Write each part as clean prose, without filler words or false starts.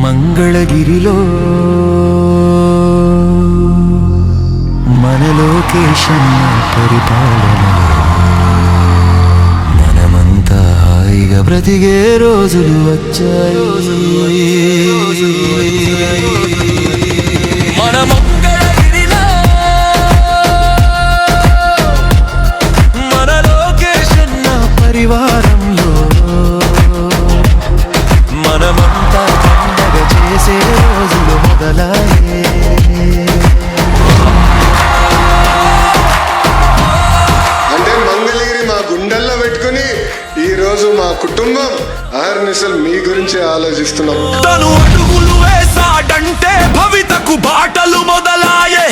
మంగళగిరిలో మన లోకేశన్న పరిపాలనలో మనమంతా హాయిగా బ్రతికే రోజులు వచ్చాయి. మన మంగళగిరిలో మన లోకేశన్న పరివారంలో మనమంతా పండగ చేసే రోజులు మొదలయ్యే. అంటే మంగళగిరి మా గుండెల్లో పెట్టుకుని ఈ రోజు మా కుటుంబం ఆర్నిసలు మీ గురించి ఆలోచిస్తున్నాం. తను అడుగులు వేసాడంటే భవితకు బాటలు మొదలాయే.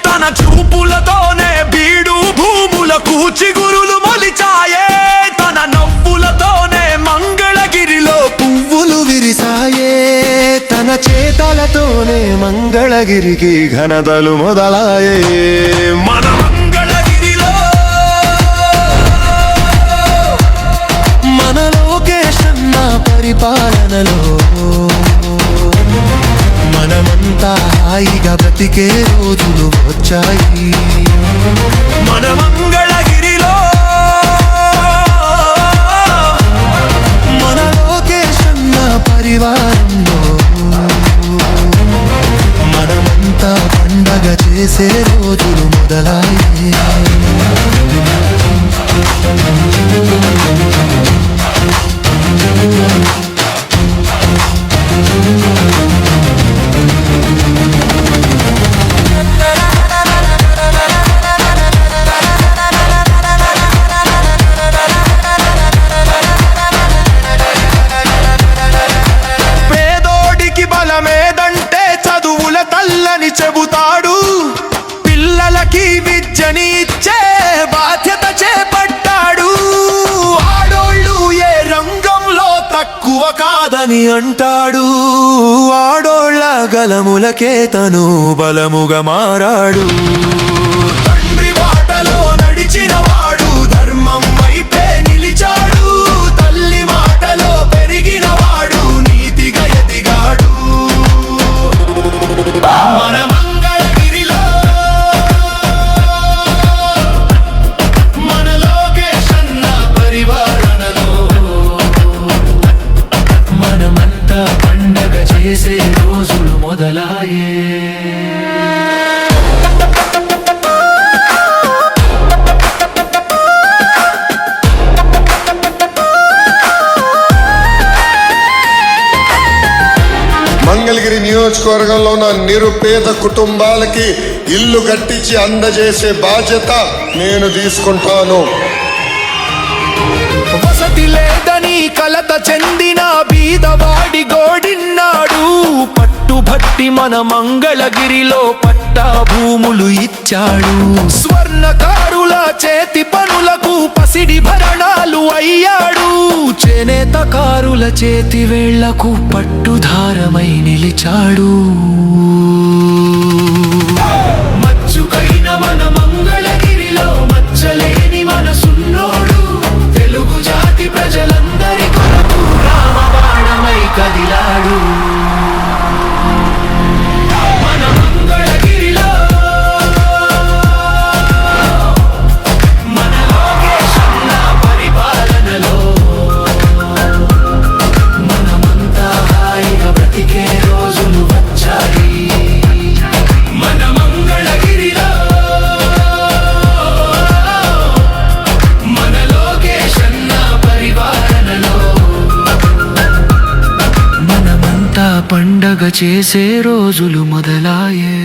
తన చూపులతోనే బీడు భూముల కూచిగురులు మొలిచాయే. తన నవ్వులతోనే మంగళగిరిలో పువ్వులు విరిసాయే. తన చేతలతోనే మంగళగిరికి ఘనతలు మొదలాయే. మన మంగళగిరిలో మన లోకేశన్న పరిపాలనలో మనమంతా హాయిగా బ్రతికే రోజులు వచ్చాయి. మన మంగళగిరిలో మన లోకేశన్న పరివారంలో మనమంతా పండగ చేసే రోజులు మొదలయ్యే. పేదోడికి బలమేదంటే చదువుల తల్లని చెబుతాడు. పిల్లలకి విద్యని ఇచ్చే బాధ్యత చేపట్టాడు. ఆడోళ్ళు ఏ రంగంలో తక్కువ కాదని అంటాడు. ఆడోళ్ళ గలములకే తను బలముగా మారాడు. తండ్రి బాటలో నడిచిన వాడు ధర్మం వైపే నిలిచాడు. తల్లి మాటలో పెరిగిన వాడు నీతిగా ఎదిగాడు. మన మంగళగిరిలో మన లోకేశన్న పరివారణలో మనమంతా పండగ చేసే రోజులు మొదలాయే. మంగళగిరి నియోజకవర్గంలో ఉన్న నిరుపేద కుటుంబాలకి ఇల్లు కట్టించి అందజేసే బాధ్యత నేను తీసుకుంటాను. వసతి లేదని కలత చెందిన బీదవాడి గోడిన్నాడు. పట్టుబట్టి మన మంగళగిరిలో పట్టా భూములు ఇచ్చాడు. స్వర్ణకారుల చేతి పనులకు పసిడి భరణాలు అయ్యాడు. చేనేతకారుల చేతి వేళ్లకు పట్టుధారమై నిలిచాడు. మచ్చుకైన మన మంగళగిరిలో మచ్చలేని మనసున్నోడు. తెలుగు జాతి ప్రజలందరి కొరకు రామబాణమై కదిలాడు. మన మంగళగిరిలో మన లోకేశన్న పరిపాలనలో మనమంతా హాయిగా బ్రతికే రోజులు వచ్చాయి. మన మంగళగిరిలో మన లోకేశన్న పరిపాలనలో మనమంతా పండగ చేసే రోజులు మొదలాయే.